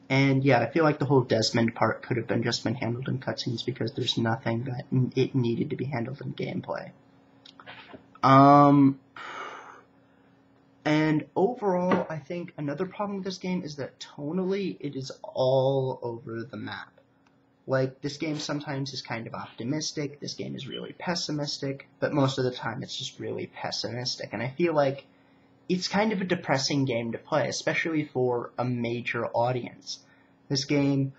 And yeah, I feel like the whole Desmond part could have just been handled in cutscenes because there's nothing that it needed to be handled in gameplay. And overall, I think another problem with this game is that tonally, it is all over the map. Like, this game sometimes is kind of optimistic, this game is really pessimistic, but most of the time it's just really pessimistic. And I feel like it's kind of a depressing game to play, especially for a major audience. This game,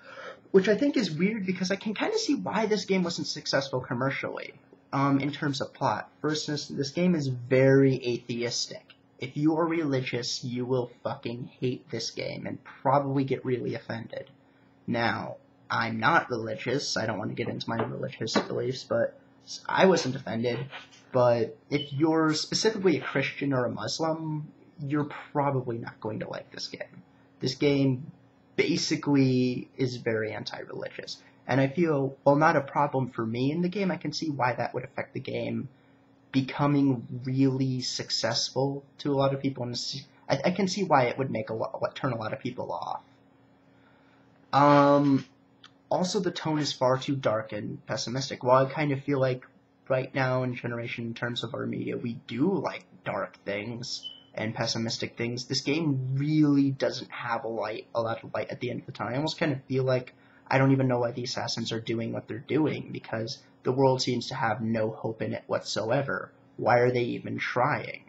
which I think is weird because I can kind of see why this game wasn't successful commercially, in terms of plot. First, this game is very atheistic. If you are religious, you will fucking hate this game and probably get really offended. Now, I'm not religious, I don't want to get into my religious beliefs, but I wasn't offended. But if you're specifically a Christian or a Muslim, you're probably not going to like this game. This game basically is very anti-religious. And I feel, while not a problem for me in the game, I can see why that would affect the game becoming really successful to a lot of people. And I can see why it would make turn a lot of people off. Also, the tone is far too dark and pessimistic. While I kind of feel like right now in generation, in terms of our media, we do like dark things and pessimistic things, this game really doesn't have a lot of light at the end of the tunnel. I almost kind of feel like I don't even know why the assassins are doing what they're doing, because the world seems to have no hope in it whatsoever. Why are they even trying?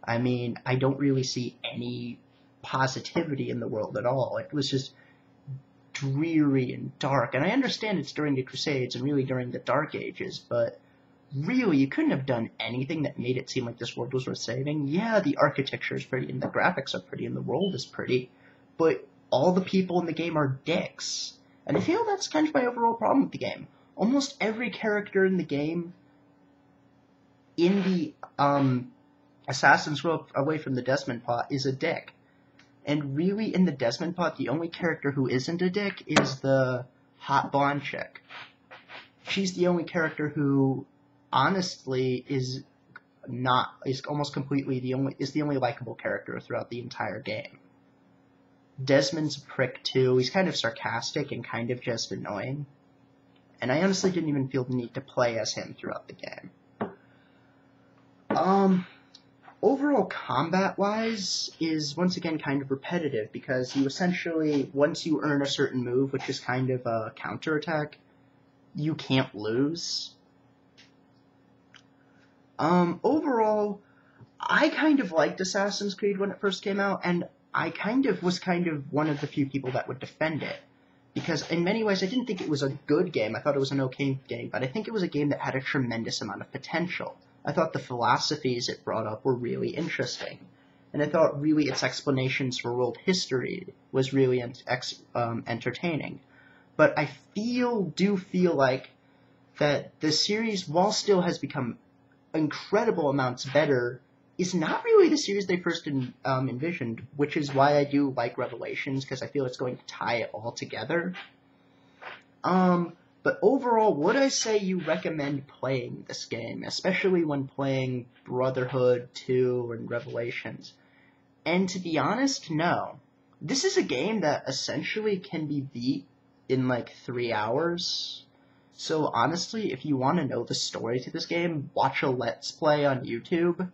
I mean, I don't really see any positivity in the world at all. It was just dreary and dark, and I understand it's during the Crusades and really during the Dark Ages, but really, you couldn't have done anything that made it seem like this world was worth saving. Yeah, the architecture is pretty, and the graphics are pretty, and the world is pretty, but all the people in the game are dicks. And I feel that's kind of my overall problem with the game. Almost every character in the game, in the Assassin's Row away from the Desmond plot, is a dick. And really, in the Desmond plot, the only character who isn't a dick is the hot blonde chick. She's the only character who, honestly, is almost completely the only likable character throughout the entire game. Desmond's a prick too. He's kind of sarcastic and kind of just annoying. And I honestly didn't even feel the need to play as him throughout the game. Overall, combat-wise, is once again kind of repetitive, because you essentially, once you earn a certain move, which is kind of a counterattack, you can't lose. Overall, I kind of liked Assassin's Creed when it first came out, and I was one of the few people that would defend it. Because in many ways, I didn't think it was a good game. I thought it was an okay game, but I think it was a game that had a tremendous amount of potential. I thought the philosophies it brought up were really interesting. And I thought really its explanations for world history was really entertaining. But I do feel like that the series, while still has become incredible amounts better, is not really the series they first envisioned, which is why I do like Revelations, because I feel it's going to tie it all together. But overall, would I say you recommend playing this game, especially when playing Brotherhood 2 and Revelations? And to be honest, no. This is a game that essentially can be beat in like 3 hours. So honestly, if you want to know the story to this game, watch a Let's Play on YouTube,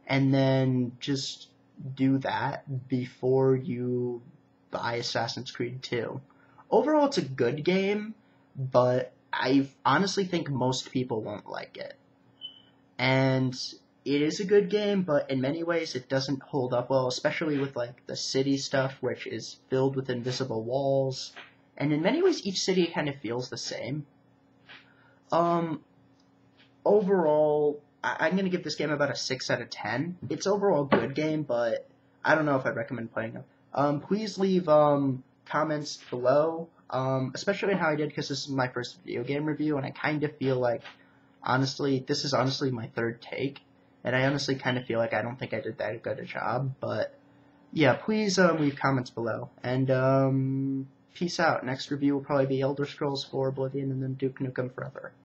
and then just do that before you buy Assassin's Creed 2. Overall, it's a good game, but I honestly think most people won't like it. And it is a good game, but in many ways it doesn't hold up well, especially with like the city stuff, which is filled with invisible walls. And in many ways, each city kind of feels the same. Overall, I'm going to give this game about a 6 out of 10. It's overall a good game, but I don't know if I'd recommend playing it. Please leave comments below, especially on how I did, because this is my first video game review, and I kind of feel like, honestly, this is honestly my third take, and I honestly kind of feel like I don't think I did that good a job, but yeah, please leave comments below, and peace out. Next review will probably be Elder Scrolls 4 Oblivion, and then Duke Nukem Forever.